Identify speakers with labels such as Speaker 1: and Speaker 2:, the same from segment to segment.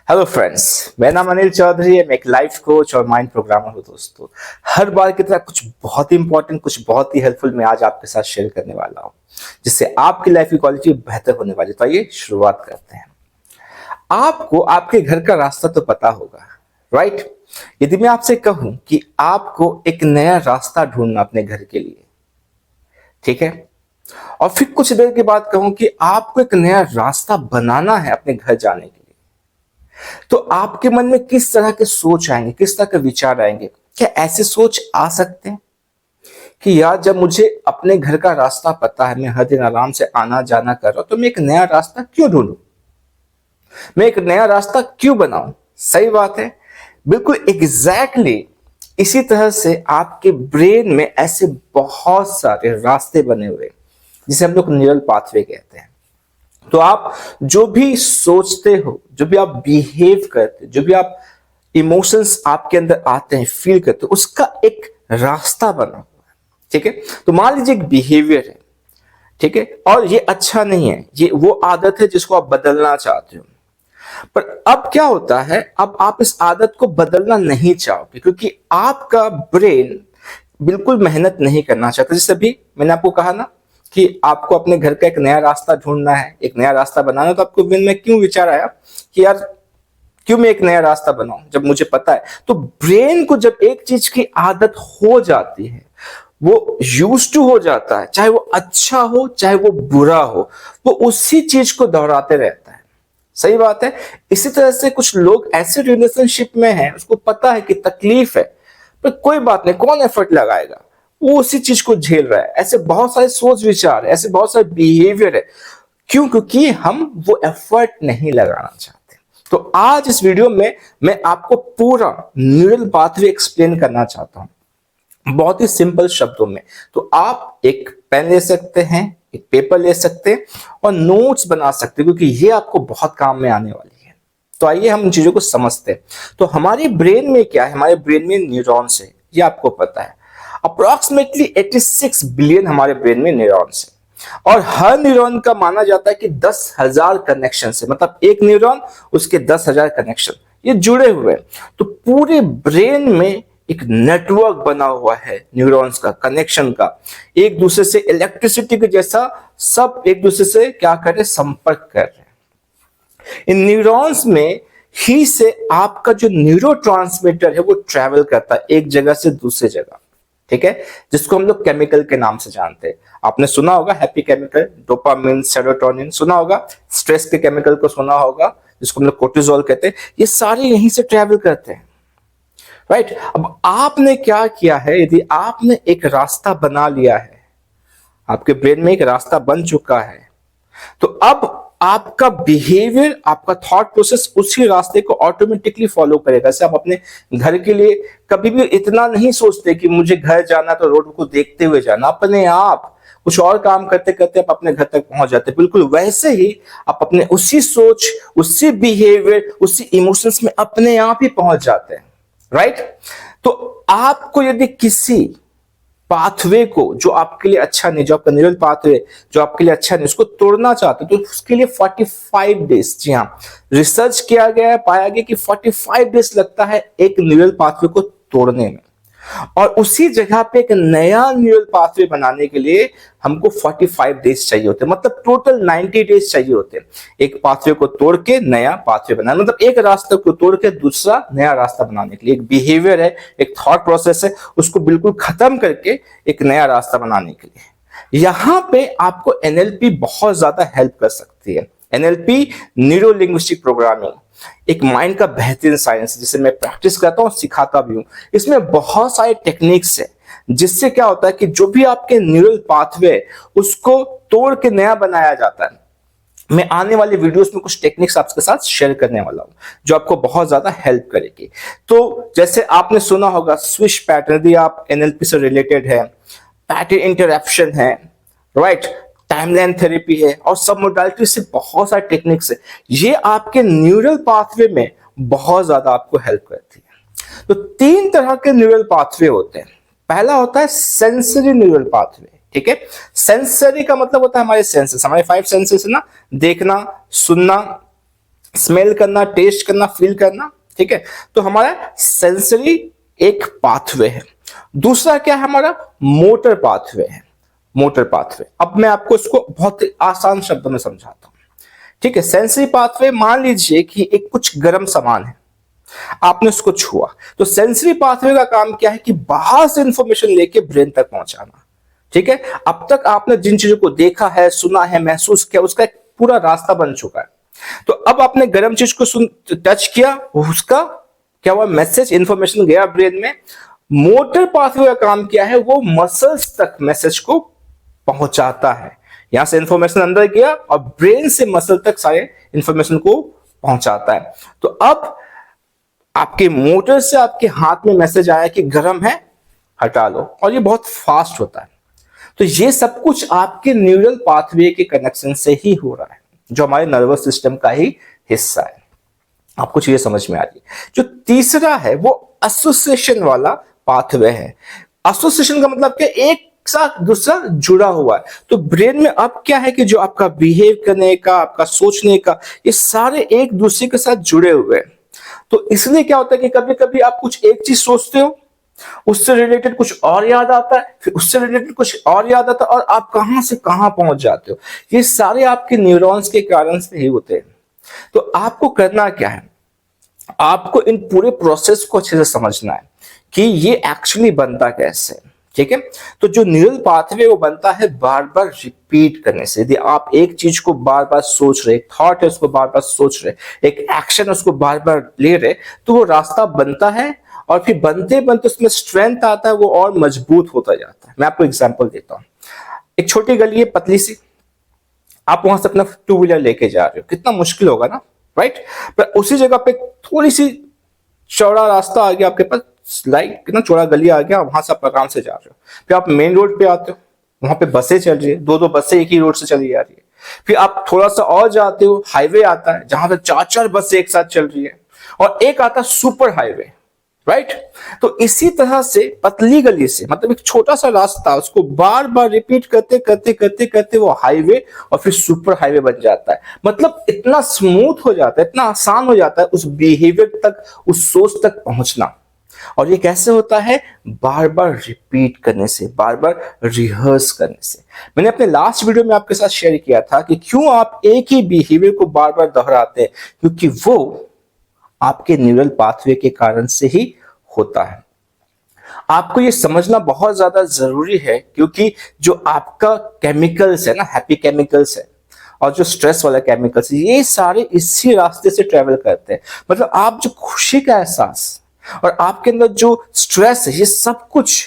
Speaker 1: Hello friends, मेरा नाम अनिल चौधरी है। मैं एक लाइफ कोच और माइंड प्रोग्रामर हूँ। दोस्तों, हर बार की तरह कुछ बहुत ही इंपॉर्टेंट, कुछ बहुत ही हेल्पफुल मैं आज आपके साथ शेयर करने वाला हूँ, जिससे आपकी लाइफ की क्वालिटी बेहतर होने वाली है। तो आइए शुरुआत करते हैं। आपको आपके घर का रास्ता तो पता होगा, राइट? यदि मैं आपसे कहूं कि आपको एक नया रास्ता ढूंढना अपने घर के लिए, ठीक है, और फिर कुछ देर के बाद कहूं कि आपको एक नया रास्ता बनाना है अपने घर जाने के लिए, तो आपके मन में किस तरह के सोच आएंगे, किस तरह के विचार आएंगे? क्या ऐसे सोच आ सकते हैं कि यार, जब मुझे अपने घर का रास्ता पता है, मैं हर दिन आराम से आना जाना कर रहा हूं, तो मैं एक नया रास्ता क्यों ढूंढूं, मैं एक नया रास्ता क्यों बनाऊं? सही बात है, बिल्कुल एग्जैक्टली इसी तरह से आपके ब्रेन में ऐसे बहुत सारे रास्ते बने हुए, जिसे हम लोग न्यूरल पाथवे कहते हैं। तो आप जो भी सोचते हो, जो भी आप बिहेव करते हो, जो भी आप इमोशंस आपके अंदर आते हैं, फील करते हो, उसका एक रास्ता बना हुआ है। ठीक है, तो मान लीजिए एक बिहेवियर है, ठीक है, और ये अच्छा नहीं है, ये वो आदत है जिसको आप बदलना चाहते हो। पर अब क्या होता है, अब आप इस आदत को बदलना नहीं चाहोगे, क्योंकि आपका ब्रेन बिल्कुल मेहनत नहीं करना चाहता। जैसे भी मैंने आपको कहा ना कि आपको अपने घर का एक नया रास्ता ढूंढना है, एक नया रास्ता बनाना, तो आपको ब्रेन में क्यों विचार आया कि यार, क्यों मैं एक नया रास्ता बनाऊं जब मुझे पता है? तो ब्रेन को जब एक चीज की आदत हो जाती है, वो यूज टू हो जाता है, चाहे वो अच्छा हो चाहे वो बुरा हो, वो उसी चीज को दोहराते रहता है। सही बात है। इसी तरह से कुछ लोग ऐसे रिलेशनशिप में हैं, उसको पता है कि तकलीफ है, पर कोई बात नहीं, कौन एफर्ट लगाएगा, वो उसी चीज को झेल रहा है। ऐसे बहुत सारे सोच विचार, ऐसे बहुत सारे बिहेवियर है। क्यों? क्योंकि हम वो एफर्ट नहीं लगाना चाहते। तो आज इस वीडियो में मैं आपको पूरा न्यूरल पाथवे एक्सप्लेन करना चाहता हूं, बहुत ही सिंपल शब्दों में। तो आप एक पेन ले सकते हैं, एक पेपर ले सकते हैं और नोट्स बना सकते हैं, क्योंकि ये आपको बहुत काम में आने वाली है। तो आइए हम इन चीजों को समझते हैं। तो हमारे ब्रेन में क्या है? हमारे ब्रेन में न्यूरॉन्स है, ये आपको पता है। अप्रोक्सीमेटली 86 बिलियन हमारे ब्रेन में न्यूरॉन्स है, और हर न्यूरॉन का माना जाता है कि 10,000 कनेक्शन है, मतलब एक न्यूरॉन उसके 10,000 कनेक्शन ये जुड़े हुए हैं। तो पूरे ब्रेन में एक नेटवर्क बना हुआ है न्यूरॉन्स का, कनेक्शन का, एक दूसरे से इलेक्ट्रिसिटी के जैसा सब एक दूसरे से क्या कर रहे, संपर्क कर रहे हैं। इन न्यूरॉन्स में ही से आपका जो न्यूरोट्रांसमीटर है वो ट्रैवल करता है एक जगह से दूसरी जगह, ठीक है, जिसको हम लोग केमिकल के नाम से जानते हैं। आपने सुना होगा हैप्पी केमिकल, डोपामिन, सेरोटोनिन सुना होगा, स्ट्रेस के केमिकल को सुना होगा जिसको हम लोग कोर्टिसोल कहते हैं। ये सारे यहीं से ट्रैवल करते हैं, राइट? अब आपने क्या किया है, यदि आपने एक रास्ता बना लिया है, आपके ब्रेन में एक रास्ता बन चुका है, तो अब आपका बिहेवियर, आपका थॉट प्रोसेस उसी रास्ते को ऑटोमेटिकली फॉलो करेगा। जैसे आप अपने घर के लिए कभी भी इतना नहीं सोचते कि मुझे घर जाना तो रोड को देखते हुए जाना, अपने आप कुछ और काम करते करते आप अपने घर तक पहुंच जाते। बिल्कुल वैसे ही आप अपने उसी सोच, उसी बिहेवियर, उसी इमोशंस में अपने आप ही पहुंच जाते हैं, राइट? तो आपको यदि किसी पाथवे को, जो आपके लिए अच्छा नहीं, जो आपका न्यूरल पाथवे जो आपके लिए अच्छा नहीं, उसको तोड़ना चाहते हो, तो उसके लिए 45 डेज, जी हाँ, रिसर्च किया गया है, पाया गया कि 45 डेज लगता है एक न्यूरल पाथवे को तोड़ने में, और उसी जगह पे एक नया न्यूरल पाथवे बनाने के लिए हमको 45 डेज चाहिए होते हैं, मतलब टोटल 90 डेज चाहिए होते हैं एक पाथवे को तोड़ के नया पाथवे बनाना, मतलब एक रास्ते को तोड़ के दूसरा नया रास्ता बनाने के लिए। एक बिहेवियर है, एक थॉट प्रोसेस है, उसको बिल्कुल खत्म करके एक नया रास्ता बनाने के लिए। यहां पे आपको एनएलपी बहुत ज्यादा हेल्प कर सकती है। एनएलपी, न्यूरो लिंग्विस्टिक प्रोग्रामिंग, एक माइंड का बेहतरीन साइंस, जिसे मैं प्रैक्टिस करता हूं, सिखाता भी हूं। इसमें बहुत सारे टेक्निक्स है, जिससे क्या होता है कि जो भी आपके न्यूरल पाथवे उसको तोड़ के नया बनाया जाता है। मैं आने वाले वीडियोस में कुछ टेक्निक्स आपके साथ शेयर करने वाला हूं, जो आपको बहुत ज्यादा हेल्प करेगी। तो जैसे आपने सुना होगा स्विश पैटर्न, यदि आप एनएलपी से रिलेटेड है, पैटर्न इंटरप्शन है, राइट, टाइमलाइन थेरेपी है, और सब मोडालिटी से बहुत सारे टेक्निक्स है। ये आपके न्यूरल पाथवे में बहुत ज्यादा आपको हेल्प करती है। तो 3 तरह के न्यूरल पाथवे होते हैं। पहला होता है सेंसरी न्यूरल पाथवे, ठीक है। सेंसरी का मतलब होता है हमारे सेंसेस, हमारे 5 सेंसेस है ना, देखना, सुनना, स्मेल करना, टेस्ट करना, फील करना, ठीक है। तो हमारा सेंसरी एक पाथवे है। दूसरा क्या है, हमारा मोटर पाथवे है। मोटर पाथवे, अब मैं आपको इसको बहुत आसान शब्दों में समझाता हूं, ठीक है। सेंसरी पाथवे, मान लीजिए कि एक कुछ गर्म सामान है, आपने उसको छुआ, तो सेंसरी पाथवे का काम क्या है कि बाहर से इंफॉर्मेशन लेके ब्रेन तक पहुंचाना, ठीक है। अब तक आपने जिन चीजों को देखा है, सुना है, महसूस किया, उसका एक पूरा रास्ता बन चुका है। तो अब आपने गर्म चीज को टच किया, उसका क्या हुआ, मैसेज, इंफॉर्मेशन गया ब्रेन में। मोटर पाथवे का काम क्या है, वो मसल्स तक मैसेज को पहुंचाता है। यहां से इंफॉर्मेशन अंदर गया और ब्रेन से मसल तक सारे इंफॉर्मेशन को पहुंचाता है। तो अब आपके मोटर से आपके हाथ में मैसेज आया कि गर्म है, हटा लो, और ये बहुत फास्ट होता है। तो ये सब कुछ आपके न्यूरल पाथवे के कनेक्शन से ही हो रहा है, जो हमारे नर्वस सिस्टम का ही हिस्सा है। आपको चीजें समझ में आ रही है। जो तीसरा है वो एसोसिएशन वाला पाथवे है। एसोसिएशन का मतलब क्या, एक साथ दूसरा जुड़ा हुआ है। तो ब्रेन में अब क्या है कि जो आपका बिहेव करने का, आपका सोचने का, ये सारे एक दूसरे के साथ जुड़े हुए हैं। तो इसलिए क्या होता है कि कभी कभी आप कुछ एक चीज सोचते हो, उससे रिलेटेड कुछ और याद आता है, फिर उससे रिलेटेड कुछ और याद आता है, और आप कहां से कहां पहुंच जाते हो। ये सारे आपके न्यूरॉन्स के कारण से ही होते हैं। तो आपको करना क्या है, आपको इन पूरे प्रोसेस को अच्छे से समझना है कि ये एक्चुअली बनता कैसे है, ठीक है। तो जो न्यूरल पाथवे वो बनता है बार बार रिपीट करने से। यदि आप एक चीज को बार बार सोच रहे, थॉट है उसको बार बार सोच रहे, एक एक्शन उसको बार बार ले रहे, तो वो रास्ता बनता है, और फिर बनते बनते उसमें स्ट्रेंथ आता है, वो और मजबूत होता जाता है। मैं आपको एग्जांपल देता हूं। एक छोटी गली है, पतली सी, आप वहां से अपना टू व्हीलर लेके जा रहे हो, कितना मुश्किल होगा ना, राइट। पर उसी जगह पे थोड़ी सी चौड़ा रास्ता आ गया आपके पास, लाइक कितना चौड़ा गली आ गया, वहां से आप आराम से जा रहे हो। फिर आप मेन रोड पे आते हो, वहां पे बसें चल रही है, दो दो बसें एक ही रोड से चली जा रही है। फिर आप थोड़ा सा और जाते हो, हाईवे आता है जहां पे चार चार बसें एक साथ चल रही है, और एक आता है सुपर हाईवे, राइट। तो इसी तरह से पतली गली से, मतलब एक छोटा सा रास्ता, उसको बार बार रिपीट करते करते करते करते वो हाईवे और फिर सुपर हाईवे बन जाता है। मतलब इतना स्मूथ हो जाता है, इतना आसान हो जाता है उस बिहेवियर तक, उस सोच तक पहुंचना। और ये कैसे होता है, बार बार रिपीट करने से, बार बार रिहर्स करने से। मैंने अपने लास्ट वीडियो में आपके साथ शेयर किया था कि क्यों आप एक ही बिहेवियर को बार बार दोहराते हैं, क्योंकि वो आपके न्यूरल पाथवे के कारण से ही होता है। आपको ये समझना बहुत ज्यादा जरूरी है, क्योंकि जो आपका केमिकल्स है ना, हैप्पी केमिकल्स है, और जो स्ट्रेस वाला केमिकल्स है, ये सारे इसी रास्ते से ट्रेवल करते हैं। मतलब आप जो खुशी का एहसास और आपके अंदर जो स्ट्रेस है, ये सब कुछ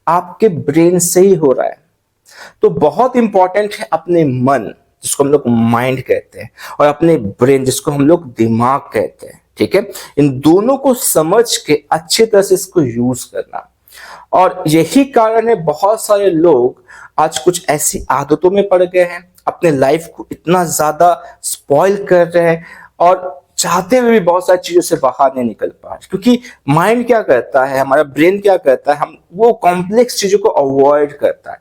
Speaker 1: आपके ब्रेन से ही हो रहा है। तो बहुत इंपॉर्टेंट है अपने मन, जिसको हम लोग माइंड कहते हैं, और अपने ब्रेन, जिसको हम लोग दिमाग कहते हैं, ठीक है। इन दोनों को समझ के अच्छी तरह से इसको यूज करना। और यही कारण है बहुत सारे लोग आज कुछ ऐसी आदतों में पड़ गए हैं, अपने लाइफ को इतना ज्यादा स्पॉइल कर रहे हैं, और चाहते हुए भी बहुत सारी चीजों से बाहर नहीं निकल पा रहे। क्योंकि माइंड क्या करता है, हमारा ब्रेन क्या करता है, हम वो कॉम्प्लेक्स चीजों को अवॉइड करता है।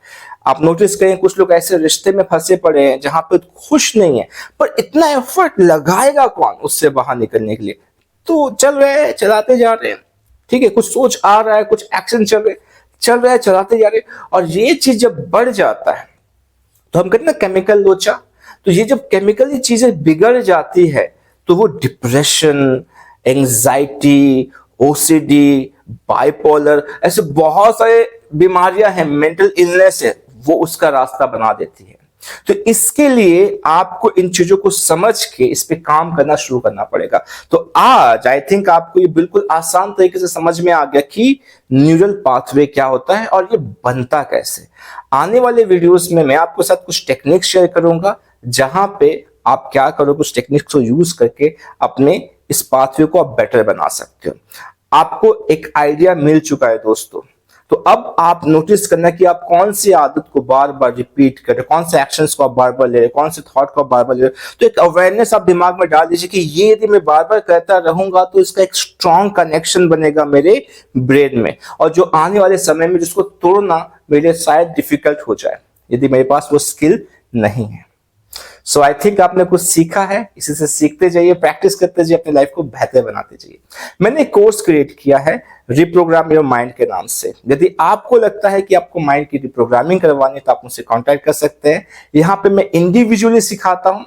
Speaker 1: आप नोटिस करें, कुछ लोग ऐसे रिश्ते में फंसे पड़े हैं जहां पे खुश नहीं है, पर इतना एफर्ट लगाएगा कौन उससे बाहर निकलने के लिए। तो चल रहे हैं, चलाते जा रहे हैं, ठीक है, कुछ सोच आ रहा है, कुछ एक्शन चल रहा है, चलाते जा रहे हैं। और ये चीज जब बढ़ जाता है, तो हम कहते हैं ना केमिकल लोचा, तो ये जब केमिकली चीजें बिगड़ जाती है, तो वो डिप्रेशन, एंजाइटी, ओसीडी, बाइपोलर, ऐसे बहुत सारे बीमारियां हैं, मेंटल इलनेस है, वो उसका रास्ता बना देती है। तो इसके लिए आपको इन चीजों को समझ के इस पे काम करना शुरू करना पड़ेगा। तो आज आई थिंक आपको ये बिल्कुल आसान तरीके से समझ में आ गया कि न्यूरल पाथवे क्या होता है और ये बनता कैसे। आने वाले वीडियोस में मैं आपके साथ कुछ टेक्निक शेयर करूंगा, जहां पे आप क्या करो, कुछ टेक्निक्स को यूज करके अपने इस पाथवे को आप बेटर बना सकते हो। आपको एक आइडिया मिल चुका है दोस्तों। तो अब आप नोटिस करना कि आप कौन सी आदत को बार बार रिपीट कर रहे, कौन से एक्शंस को आप बार बार ले रहे, कौन से थॉट को आप बार बार ले रहे। तो एक अवेयरनेस आप दिमाग में डाल दीजिए कि ये यदि मैं बार बार करता रहूंगा तो इसका एक स्ट्रॉन्ग कनेक्शन बनेगा मेरे ब्रेन में, और जो आने वाले समय में जिसको तोड़ना मेरे लिए शायद डिफिकल्ट हो जाए, यदि मेरे पास वो स्किल नहीं है। सो आई थिंक आपने कुछ सीखा है, इसी से सीखते जाइए, प्रैक्टिस करते जाइए, अपनी लाइफ को बेहतर बनाते जाइए। मैंने एक कोर्स क्रिएट किया है रिप्रोग्राम योर माइंड के नाम से। यदि आपको लगता है कि आपको माइंड की रिप्रोग्रामिंग करवानी है तो आप मुझसे कांटेक्ट कर सकते हैं। यहाँ पे मैं इंडिविजुअली सिखाता हूँ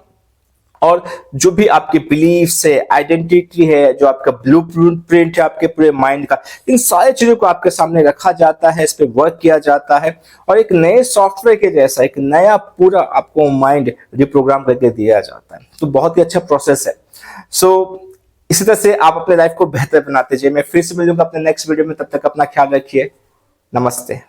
Speaker 1: और जो भी आपके बिलीफ्स है, आइडेंटिटी है, जो आपका ब्लूप्रिंट है आपके पूरे माइंड का, इन सारी चीजों को आपके सामने रखा जाता है, इस पे वर्क किया जाता है और एक नए सॉफ्टवेयर के जैसा एक नया पूरा आपको माइंड रिप्रोग्राम करके दिया जाता है। तो बहुत ही अच्छा प्रोसेस है। सो इसी तरह से आप अपने लाइफ को बेहतर बनाते जाइए। मैं फिर से मिलूंगा अपने नेक्स्ट वीडियो में, तब तक अपना ख्याल रखिए। नमस्ते।